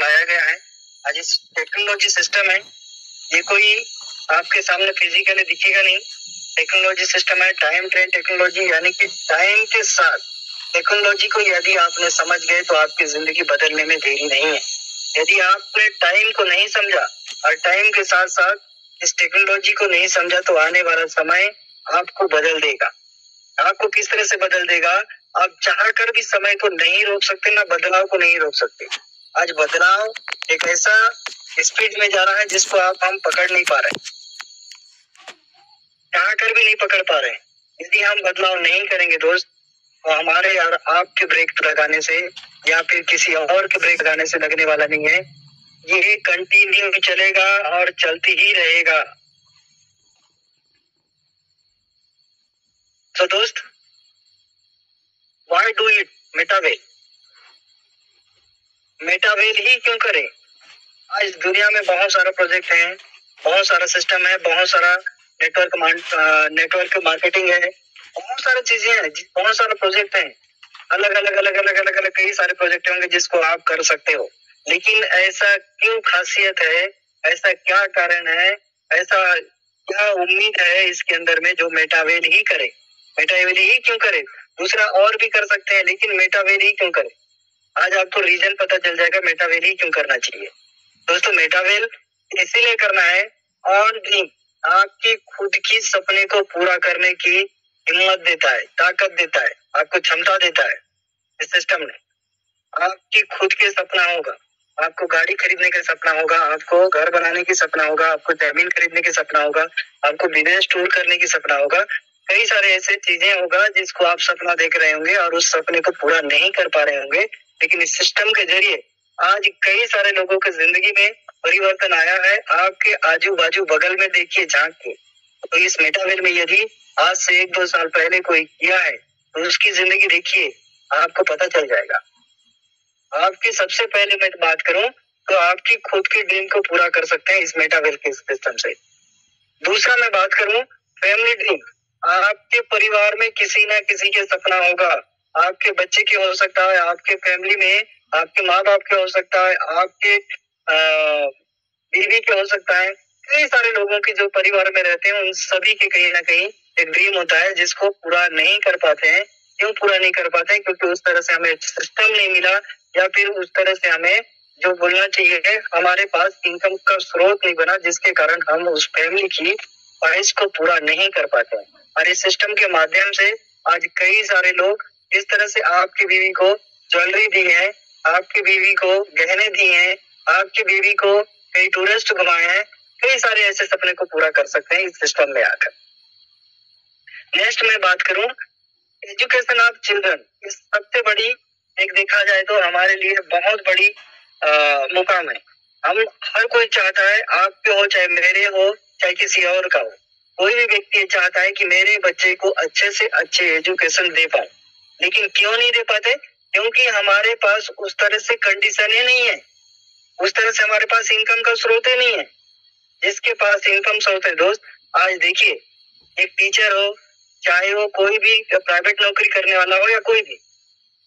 लाया गया है। आज इस टेक्नोलॉजी सिस्टम है, ये कोई आपके सामने फिजिकली दिखेगा नहीं। टेक्नोलॉजी सिस्टम है टाइम ट्रेन टेक्नोलॉजी, यानी कि टाइम के साथ टेक्नोलॉजी को यदि आपने समझ गए तो आपकी जिंदगी बदलने में देरी नहीं है। यदि आपने टाइम को नहीं समझा और टाइम के साथ साथ इस टेक्नोलॉजी को नहीं समझा तो आने वाला समय आपको बदल देगा। आपको किस तरह से बदल देगा? आप चाहकर भी समय को नहीं रोक सकते, ना बदलाव को नहीं रोक सकते। आज बदलाव एक ऐसा स्पीड में जा रहा है जिसको हम पकड़ नहीं पा रहे, चाहकर भी नहीं पकड़ पा रहे। यदि हम बदलाव नहीं करेंगे दोस्त, तो हमारे और आपके ब्रेक लगाने से या फिर किसी और के ब्रेक लगाने से लगने वाला नहीं है। ये कंटिन्यू चलेगा और चलती ही रहेगा। तो दोस्त, व्हाई डू इट मेटावेल? मेटावेल ही क्यों करें? आज दुनिया में बहुत सारा प्रोजेक्ट है, बहुत सारा सिस्टम है, बहुत सारा नेटवर्क मार्केटिंग है, बहुत सारी चीजें हैं, बहुत सारा प्रोजेक्ट है। अलग अलग कई सारे प्रोजेक्ट होंगे जिसको आप कर सकते हो। लेकिन ऐसा क्यों खासियत है, ऐसा क्या कारण है, ऐसा क्या उम्मीद है इसके अंदर में जो मेटावेल ही करे? मेटावेल ही क्यों करे? दूसरा और भी कर सकते हैं, लेकिन मेटावेल ही क्यों करे? आज आपको रीजन पता चल जाएगा मेटावेल ही क्यों करना चाहिए। दोस्तों, मेटावेल इसीलिए करना है ऑन ड्रीम आपकी खुद की सपने को पूरा करने की हिम्मत देता है, ताकत देता है, आपको क्षमता देता है। इस सिस्टम ने आपकी खुद के सपना होगा, आपको गाड़ी खरीदने का सपना होगा, आपको घर बनाने की सपना होगा, आपको जमीन खरीदने की सपना होगा, आपको विदेश टूर करने की सपना होगा। कई सारे ऐसे चीजें होगा जिसको आप सपना देख रहे होंगे और उस सपने को पूरा नहीं कर पा रहे होंगे। लेकिन इस सिस्टम के जरिए आज कई सारे लोगों की जिंदगी में परिवर्तन आया है। आपके आजू बाजू बगल में देखिए, झांक के, तो इस मेटावेल में यदि आज से 1-2 साल पहले कोई किया है तो उसकी जिंदगी देखिए, आपको पता चल जाएगा। आपकी सबसे पहले मैं बात करूं तो आपकी खुद की ड्रीम को पूरा कर सकते हैं इस मेटावेल के सिस्टम से। दूसरा मैं बात करूं फैमिली ड्रीम, आपके परिवार में किसी ना किसी के सपना होगा, आपके बच्चे के हो सकता है, आपके फैमिली में आपके माँ बाप के हो सकता है, आपके बीवी के हो सकता है। कई सारे लोगों के जो परिवार में रहते हैं उन सभी के कहीं ना कहीं एक ड्रीम होता है जिसको पूरा नहीं कर पाते हैं। क्यों पूरा नहीं कर पाते हैं? क्योंकि उस तरह से हमें सिस्टम नहीं मिला, या फिर उस तरह से हमें जो बोलना चाहिए है, हमारे पास इनकम का स्रोत नहीं बना, जिसके कारण हम उस फैमिली की ख्वाहिश को पूरा नहीं कर पाते हैं। और इस सिस्टम के माध्यम से आज कई सारे लोग इस तरह से आपकी बीवी को ज्वेलरी दी है, आपकी बीवी को गहने दिए हैं, आपकी बीवी को कई टूरिस्ट घुमाए हैं। कई सारे ऐसे सपने को पूरा कर सकते हैं इस सिस्टम में आकर। नेक्स्ट मैं बात करूं एजुकेशन ऑफ चिल्ड्रन, इस सबसे बड़ी एक देखा जाए तो हमारे लिए बहुत बड़ी मुकाम है। हम हर कोई चाहता है, आपके हो चाहे मेरे हो चाहे किसी और का हो, कोई भी व्यक्ति चाहता है कि मेरे बच्चे को अच्छे से अच्छे एजुकेशन दे पाए। लेकिन क्यों नहीं दे पाते? क्योंकि हमारे पास उस तरह से कंडीशन ही नहीं है, उस तरह से हमारे पास इनकम का स्रोत ही नहीं है। जिसके पास इनकम सोर्स है दोस्त, आज देखिए, एक टीचर हो, चाहे वो कोई भी प्राइवेट नौकरी करने वाला हो या कोई भी,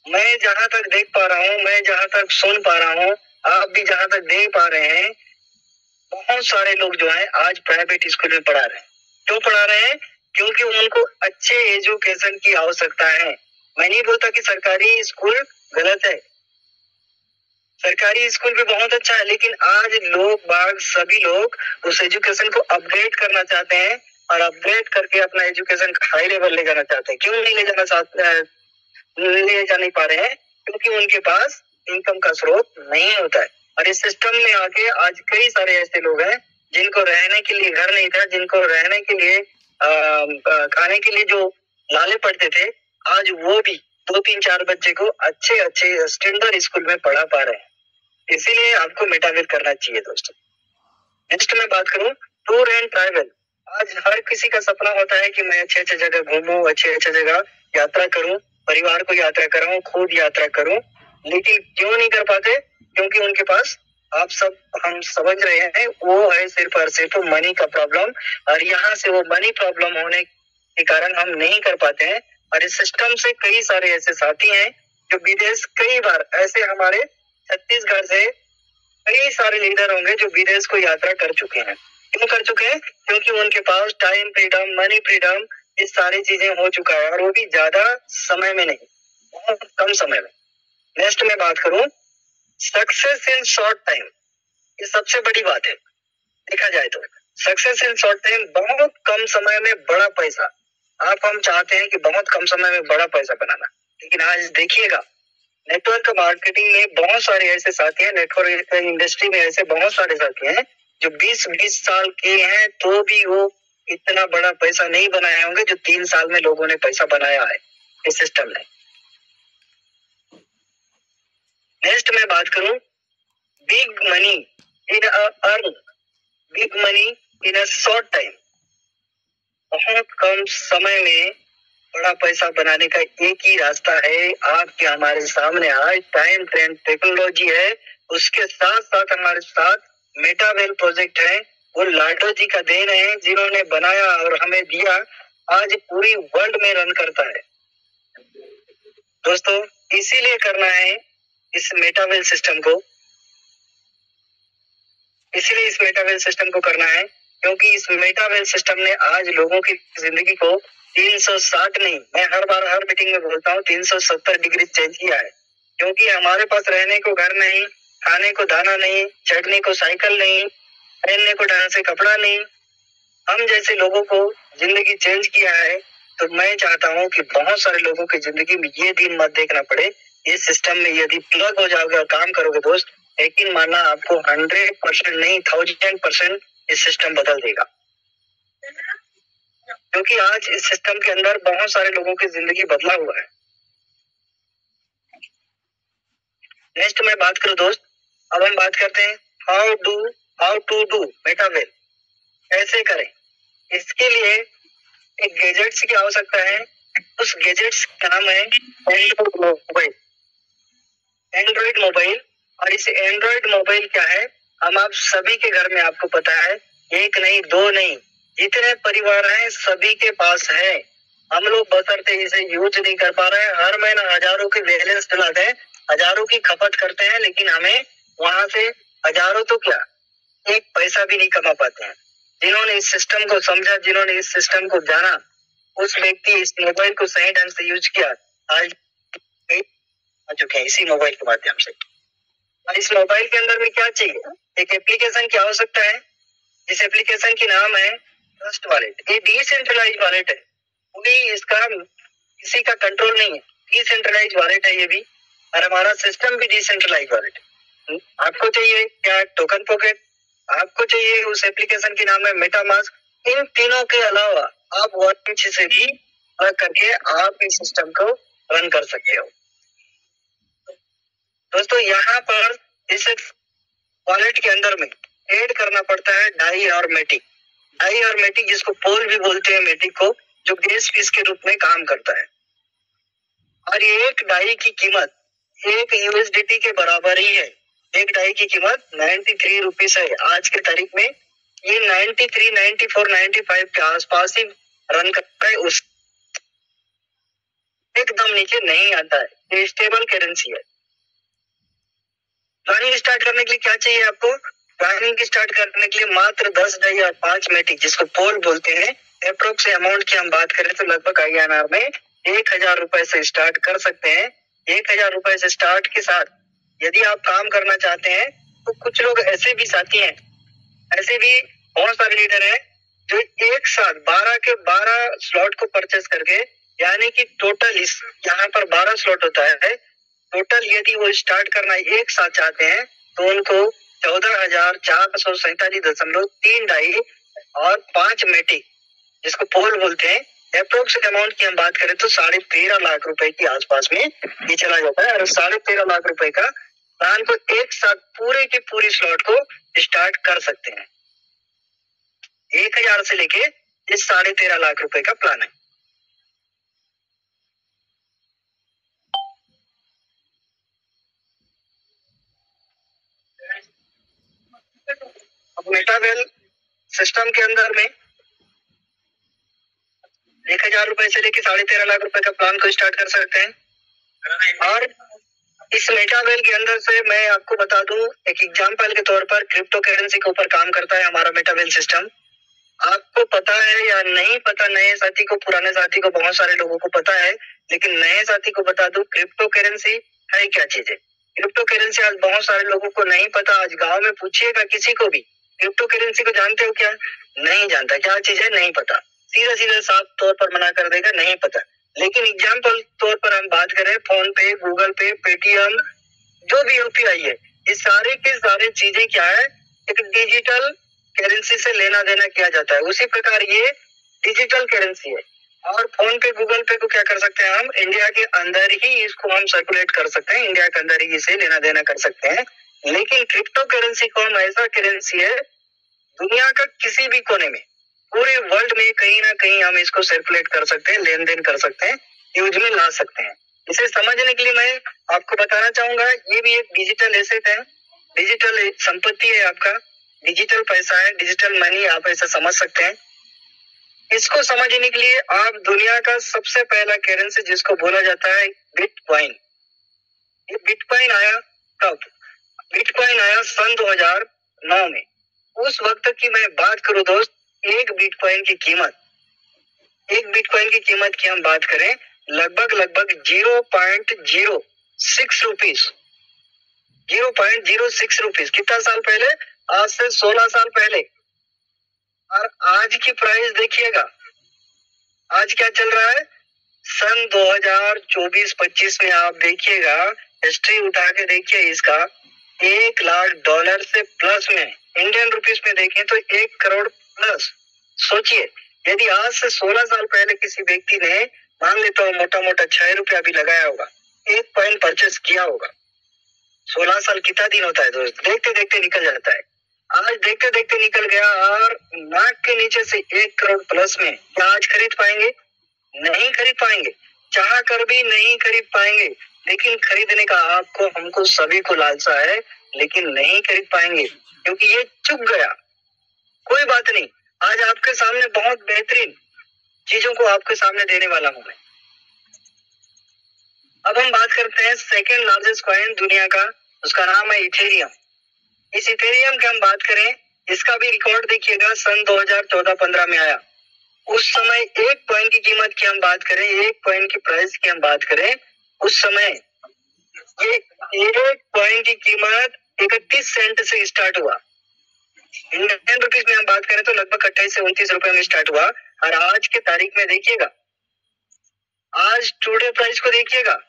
मैं जहां तक देख पा रहा हूँ, मैं जहां तक सुन पा रहा हूँ, आप भी जहां तक देख पा रहे हैं, बहुत सारे लोग जो है आज प्राइवेट स्कूल में पढ़ा रहे हैं। क्यों पढ़ा रहे हैं? क्योंकि उनको अच्छे एजुकेशन की आवश्यकता है। मैं नहीं बोलता कि सरकारी स्कूल गलत है, सरकारी स्कूल भी बहुत अच्छा है, लेकिन आज सभी लोग उस एजुकेशन को अपग्रेड करना चाहते हैं और अपग्रेड करके अपना एजुकेशन हाई लेवल ले जाना चाहते हैं। क्यों नहीं ले जा नहीं पा रहे हैं? क्योंकि उनके पास इनकम का स्रोत नहीं होता है। और इस सिस्टम में आके आज कई सारे ऐसे लोग हैं जिनको रहने के लिए घर नहीं था, जिनको रहने के लिए खाने के लिए जो लाले पड़ते थे, आज वो भी 2-3-4 बच्चे को अच्छे स्टैंडर्ड स्कूल में पढ़ा पा रहे हैं। इसीलिए आपको मेटावेल करना चाहिए दोस्तों। नेक्स्ट मैं बात करूं टूर एंड ट्रैवल। आज हर किसी का सपना होता है कि मैं अच्छे जगह घूमूं, अच्छे जगह यात्रा करूं, परिवार को यात्रा कराऊं, खुद यात्रा करूं। लेकिन क्यों नहीं कर पाते? क्योंकि उनके पास हम समझ रहे हैं वो है सिर्फ और सिर्फ मनी का प्रॉब्लम। और यहाँ से वो मनी प्रॉब्लम होने के कारण हम नहीं कर पाते हैं। और इस सिस्टम से कई सारे ऐसे साथी हैं जो विदेश, कई बार ऐसे हमारे छत्तीसगढ़ से कई सारे लीडर होंगे जो विदेश को यात्रा कर चुके हैं। क्यों कर चुके हैं? क्योंकि उनके पास टाइम फ्रीडम, मनी फ्रीडम, ये सारी चीजें हो चुका है, और वो भी ज्यादा समय में नहीं, बहुत कम समय में। नेक्स्ट में बात करूं, सक्सेस इन शॉर्ट टाइम, ये सबसे बड़ी बात है देखा जाए तो। सक्सेस इन शॉर्ट टाइम, बहुत कम समय में बड़ा पैसा। आप हम चाहते हैं कि बहुत कम समय में बड़ा पैसा बनाना, लेकिन आज देखिएगा नेटवर्क मार्केटिंग में बहुत सारे ऐसे साथी हैं, नेटवर्क इंडस्ट्री में ऐसे बहुत सारे साथी हैं जो 20-20 साल के हैं तो भी वो इतना बड़ा पैसा नहीं बनाए होंगे जो 3 साल में लोगों ने पैसा बनाया है इस सिस्टम ने। नेक्स्ट मैं बात करूं, big money in earn big money in a short time, बहुत कम समय में बड़ा पैसा बनाने का एक ही रास्ता है आपके हमारे सामने। आज टाइम ट्रेंड टेक्नोलॉजी है, उसके साथ साथ हमारे साथ मेटावेल प्रोजेक्ट है, वो लाडो जी का देन है जिन्होंने बनाया और हमें दिया, आज पूरी वर्ल्ड में रन करता है दोस्तों। इसीलिए करना है इस मेटावेल सिस्टम को, इसीलिए इस मेटावेल सिस्टम को करना है, क्योंकि इस मेटावेल सिस्टम ने आज लोगों की जिंदगी को 360 नहीं, मैं हर बार हर मीटिंग में बोलता हूँ 370 डिग्री चेंज किया है। क्योंकि हमारे पास रहने को घर नहीं, खाने को दाना नहीं, चढ़ने को साइकिल नहीं, पहनने को ढंग से कपड़ा नहीं, हम जैसे लोगों को जिंदगी चेंज किया है। तो मैं चाहता हूँ कि बहुत सारे लोगों की जिंदगी में ये दिन मत देखना पड़े। इस सिस्टम में यदि प्लग हो जाओगे और काम करोगे दोस्त, यकीन मानना आपको 100% नहीं 1000% इस सिस्टम बदल देगा। क्योंकि आज इस सिस्टम के अंदर बहुत सारे लोगों की जिंदगी बदला हुआ है। नेक्स्ट मैं बात करूं दोस्त, अब हम बात करते हैं हाउ टू डू मेटावेल, कैसे करें। इसके लिए एक गैजेट्स की आवश्यकता है, उस गैजेट्स का नाम है एंड्रॉइड मोबाइल। एंड्रॉइड मोबाइल, और इस एंड्रॉइड मोबाइल क्या है, हम आप सभी के घर में आपको पता है, एक नहीं दो नहीं, जितने परिवार हैं सभी के पास है। हम लोग बशर्ते इसे यूज नहीं कर पा रहे हैं, हर महीना हजारों के बैलेंस डलाते हैं, हजारों की खपत करते हैं, लेकिन हमें वहां से हजारों तो क्या एक पैसा भी नहीं कमा पाते हैं। जिन्होंने इस सिस्टम को समझा, जिन्होंने इस सिस्टम को जाना, उस व्यक्ति इस मोबाइल को सही ढंग से यूज किया, आज आ चुके हैं इसी मोबाइल के माध्यम से। और इस मोबाइल के अंदर में क्या चाहिए, एक एप्लीकेशन की आवश्यकता है, इस एप्लीकेशन की नाम है ट्रस्ट वॉलेट। ये डिसेंट्रलाइज वॉलेट है, कोई इसका किसी का कंट्रोल नहीं है, डिसेंट्रलाइज वॉलेट है ये भी, और हमारा सिस्टम भी डिसेंट्रलाइज वॉलेट है। आपको चाहिए क्या, टोकन पॉकेट, आपको चाहिए उस एप्लीकेशन की नाम है मेटामास्क। इन तीनों के अलावा आप वॉलेट से भी अलग करके आप इस सिस्टम को रन कर सकते हो दोस्तों। यहाँ पर इस वॉलेट के अंदर में ऐड करना पड़ता है डाई और मेटिक। डाई और मेटिक जिसको पोल भी बोलते हैं, मेटिक को, जो गैस फीस के रूप में काम करता है। और ये एक डाई की कीमत 1 USDT के बराबर ही है। एक डाई की कीमत 93 रुपीस है आज के तारीख में। ये 93, 94, 95 के आसपास ही रन करता है, उस एकदम नीचे नहीं आता है। ये स्टेबल करेंसी है। प्लानिंग स्टार्ट करने के लिए क्या चाहिए आपको, प्लानिंग स्टार्ट करने के लिए मात्र 10 डाई और 5 मेटिक, जिसको पोल बोलते हैं। अप्रोक्स अमाउंट की हम बात करें तो लगभग INR में 1000 रुपए से स्टार्ट कर सकते हैं। 1000 रुपए से स्टार्ट के साथ यदि आप काम करना चाहते हैं तो कुछ लोग ऐसे भी साथी हैं, ऐसे भी बहुत सारे लीडर हैं जो एक साथ 12 के 12 स्लॉट को परचेस करके, यानी कि टोटल इस यहाँ पर 12 स्लॉट होता है, टोटल यदि वो स्टार्ट करना एक साथ चाहते हैं तो उनको 14,447.3 डाई और 5 मेटिक, जिसको पोल बोलते हैं, अप्रोक्स अमाउंट की हम बात करें तो 13.5 लाख रुपए के आसपास में ये चला जाता है। और 13.5 लाख रुपए का प्लान को एक साथ पूरे की पूरी स्लॉट को स्टार्ट कर सकते हैं। 1000 से लेके इस 13.5 लाख रुपए का प्लान है। अब मेटावेल सिस्टम के अंदर में 1000 रुपए से लेके 13.5 लाख रुपए का प्लान को स्टार्ट कर सकते हैं। और इस मेटावेल के अंदर से मैं आपको बता दूं, एक एग्जांपल के तौर पर क्रिप्टो करेंसी के ऊपर काम करता है हमारा मेटावेल सिस्टम। आपको पता है या नहीं पता, नए साथी को, पुराने साथी को, बहुत सारे लोगों को पता है, लेकिन नए साथी को बता दूं क्रिप्टो करेंसी है क्या चीज है। क्रिप्टो करेंसी आज बहुत सारे लोगों को नहीं पता। आज गांव में पूछिएगा किसी को भी, क्रिप्टो करेंसी को जानते हो क्या, नहीं जानता, क्या चीज है नहीं पता, सीधा सीधा साफ तौर पर मना कर देगा नहीं पता। लेकिन एग्जाम्पल तौर पर हम बात करें, फोन पे, गूगल पे, पेटीएम, जो भी यूपीआई है, ये सारे के सारे चीजें क्या है, एक डिजिटल करेंसी से लेना देना किया जाता है। उसी प्रकार ये डिजिटल करेंसी है। और फोन पे, गूगल पे को क्या कर सकते हैं हम, इंडिया के अंदर ही इसको हम सर्कुलेट कर सकते हैं, इंडिया के अंदर ही इसे लेना देना कर सकते हैं। लेकिन क्रिप्टो करेंसी को हम, ऐसा करेंसी है दुनिया का किसी भी कोने में, पूरे वर्ल्ड में कहीं ना कहीं हम इसको सर्कुलेट कर सकते हैं, लेन देन कर सकते हैं, यूज में ला सकते हैं। इसे समझने के लिए मैं आपको बताना चाहूंगा, ये भी एक डिजिटल एसेट है, डिजिटल संपत्ति है आपका, डिजिटल पैसा है, डिजिटल मनी, आप ऐसा समझ सकते हैं। इसको समझने के लिए आप दुनिया का सबसे पहला करेंसी जिसको बोला जाता है बिटकॉइन, ये बिटकॉइन आया कब, बिटकॉइन आया सन 2009 में। उस वक्त की मैं बात करूं दोस्त, एक बिटकॉइन की कीमत, एक बिटकॉइन की कीमत की हम बात करें, लगभग 0.06 रुपीज, 0.06 रुपीज। कितना साल पहले, आज से 16 साल पहले। और आज की प्राइस देखिएगा, आज क्या चल रहा है, सन 2024-25 में आप देखिएगा, हिस्ट्री उठा के देखिए इसका, $1 लाख से प्लस में, इंडियन रुपीस में देखें तो 1 करोड़ प्लस। सोचिए, यदि आज से 16 साल पहले किसी व्यक्ति ने, मान लेता हूँ मोटा मोटा 6 रुपया भी लगाया होगा, एक कॉइन परचेस किया होगा, 16 साल कितना दिन होता है दोस्त, देखते देखते निकल जाता है। आज देखते देखते निकल गया, और नाक के नीचे से 1 करोड़ प्लस में, क्या आज खरीद पाएंगे, नहीं खरीद पाएंगे, चाह कर भी नहीं खरीद पाएंगे। लेकिन खरीदने का आपको, हमको सभी को लालसा है, लेकिन नहीं खरीद पाएंगे क्योंकि ये चुक गया। कोई बात नहीं, आज आपके सामने बहुत बेहतरीन चीजों को आपके सामने देने वाला हूं मैं। अब हम बात करते हैं सेकेंड लार्जेस्ट कॉइन दुनिया का, उसका नाम है इथेरियम। इस इथेरियम की हम बात करें, इसका भी रिकॉर्ड देखिएगा, सन 2014-15 में आया। उस समय एक कॉइन की कीमत की हम बात करें, एक कॉइन की प्राइस की हम बात करें, उस समय ये एक कॉइन की कीमत 31 सेंट से स्टार्ट हुआ। इंडियन रुपीस में हम बात करें तो लगभग 28 से 29 रुपए में स्टार्ट हुआ। और आज के तारीख में देखिएगा, आज टुडे प्राइस को देखिएगा,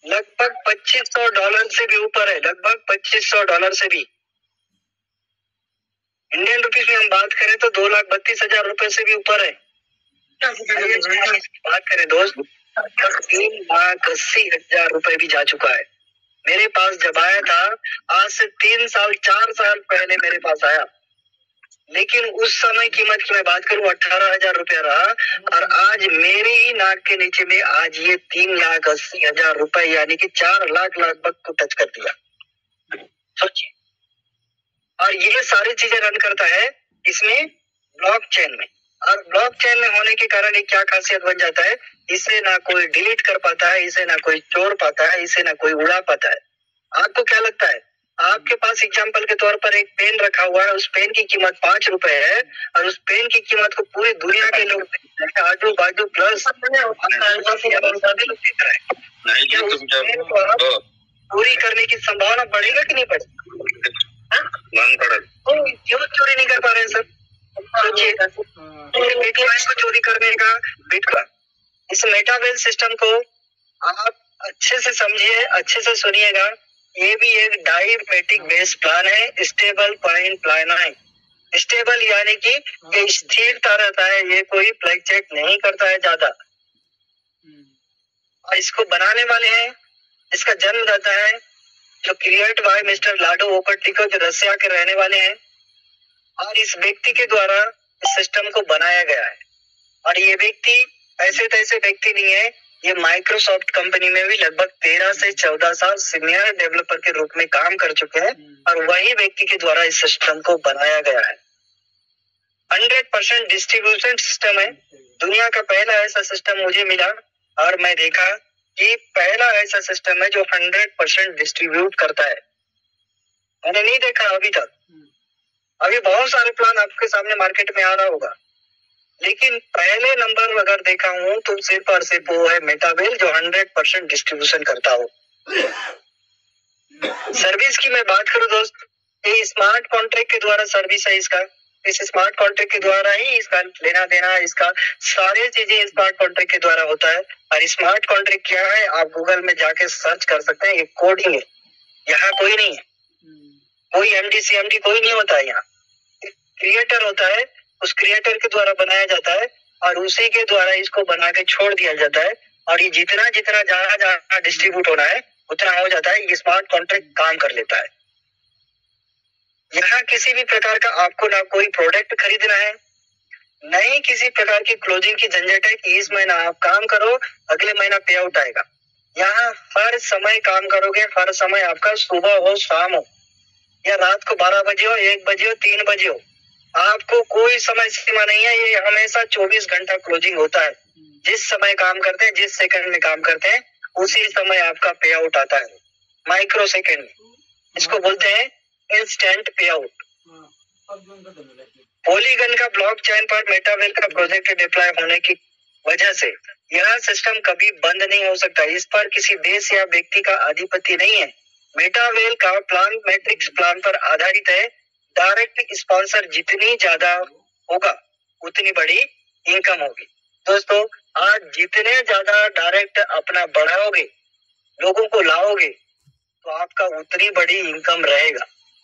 लगभग $2500 से भी ऊपर है, लगभग $2500 से भी। इंडियन रुपीस में हम बात करें तो 2,32,000 रुपए से भी ऊपर है। बात करें दोस्त, 3,80,000 रुपए भी जा चुका है। मेरे पास जब आया था, आज से 3 साल 4 साल पहले मेरे पास आया, लेकिन उस समय कीमत की मैं बात करूं 18,000 रुपया रहा, और आज मेरे ही नाक के नीचे में आज ये 3,80,000 रुपए, यानी कि 4 लाख लगभग को टच कर दिया। सोचिए, और ये सारी चीजें रन करता है इसमें ब्लॉकचेन में। और ब्लॉकचेन में होने के कारण एक क्या खासियत बन जाता है, इसे ना कोई डिलीट कर पाता है, इसे ना कोई चोर पाता है, इसे ना कोई उड़ा पाता है। आपको क्या लगता है, आपके पास एग्जाम्पल के तौर पर एक पेन रखा हुआ है, उस पेन की कीमत 5 रुपए है, और उस पेन की कीमत को पूरी दुनिया के लोग आजू बाजू प्लस पूरी करने की संभावना बढ़ेगा कि नहीं बढ़ेगी? क्यों चोरी नहीं कर पा रहे हैं सर? सोचिए, बिटकॉइन को चोरी करने का, बिटकॉइन, इस मेटावेल्थ सिस्टम को आप अच्छे से समझिए, अच्छे से सुनिएगा। ये भी एक डायमेटिक बेस प्लान है, स्टेबल कॉइन प्लान है। स्टेबल यानी कि ये स्थिरता रहता है, ये कोई फ्लक्चुएट नहीं करता है ज्यादा। और इसको बनाने वाले हैं, इसका जन्म रहता है जो क्रिएट बाय मिस्टर लाडो वोकटिको, जो रसिया के रहने वाले हैं, और इस व्यक्ति के द्वारा इस सिस्टम को बनाया गया है। और ये व्यक्ति ऐसे तैसे व्यक्ति नहीं है, ये माइक्रोसॉफ्ट कंपनी में भी लगभग 13 से 14 साल सीनियर डेवलपर के रूप में काम कर चुके हैं, और वही व्यक्ति के द्वारा इस सिस्टम को बनाया गया है। 100% डिस्ट्रीब्यूशन सिस्टम है, दुनिया का पहला ऐसा सिस्टम मुझे मिला, और मैं देखा कि पहला ऐसा सिस्टम है जो 100% डिस्ट्रीब्यूट करता है। मैंने नहीं देखा अभी तक। अभी बहुत सारे प्लान आपके सामने मार्केट में आ रहा होगा, लेकिन पहले नंबर अगर देखा हूं तो सिर्फ और सिर्फ वो है मेटावेल, जो 100% डिस्ट्रीब्यूशन करता हो। सर्विस की मैं बात करूं दोस्त, ये स्मार्ट कॉन्ट्रैक्ट के द्वारा सर्विस है इसका। इस स्मार्ट कॉन्ट्रैक्ट के द्वारा ही इसका लेना देना, इसका सारे चीजें स्मार्ट कॉन्ट्रैक्ट के द्वारा होता है। और स्मार्ट कॉन्ट्रैक्ट क्या है, आप गूगल में जाके सर्च कर सकते हैं। ये कोडिंग है, यहाँ कोई नहीं है, कोई MD-CMD कोई नहीं होता है। यहाँ क्रिएटर होता है, उस क्रिएटर के द्वारा बनाया जाता है और उसी के द्वारा इसको बना के छोड़ दिया जाता है। और ये जितना जितना जहां जहां डिस्ट्रीब्यूट होना है उतना हो जाता है। ये स्मार्ट कॉन्ट्रैक्ट काम कर लेता है। यहाँ किसी भी प्रकार का आपको ना कोई प्रोडक्ट खरीदना है, न ही किसी प्रकार की क्लोजिंग की झंझट है कि इस महीना आप काम करो, अगले महीना पे आउट आएगा। यहाँ हर समय काम करोगे, हर समय आपका सुबह हो, शाम हो, या रात को 12 बजे हो, 1 बजे हो, 3 बजे हो, आपको कोई समय सीमा नहीं है। ये हमेशा 24 घंटा क्लोजिंग होता है। जिस समय काम करते हैं, जिस सेकंड में काम करते हैं, उसी समय आपका पे आउट आता है, माइक्रो सेकंड में। इसको बोलते हैं इंस्टेंट पे आउट। पॉलीगन का ब्लॉकचेन पर मेटावेल का प्रोजेक्ट डिप्लॉय होने की वजह से यह सिस्टम कभी बंद नहीं हो सकता। इस पर किसी देश या व्यक्ति का आधिपत्य नहीं है। मेटावेल का प्लान मैट्रिक्स प्लान पर आधारित है। डायरेक्ट स्पॉन्सर जितनी ज्यादा होगा उतनी बड़ी इनकम होगी। दोस्तों, आज जितने ज्यादा डायरेक्ट अपना बढ़ाओगे, लोगों को लाओगे, तो आपका उतनी बड़ी इनकम रहेगा।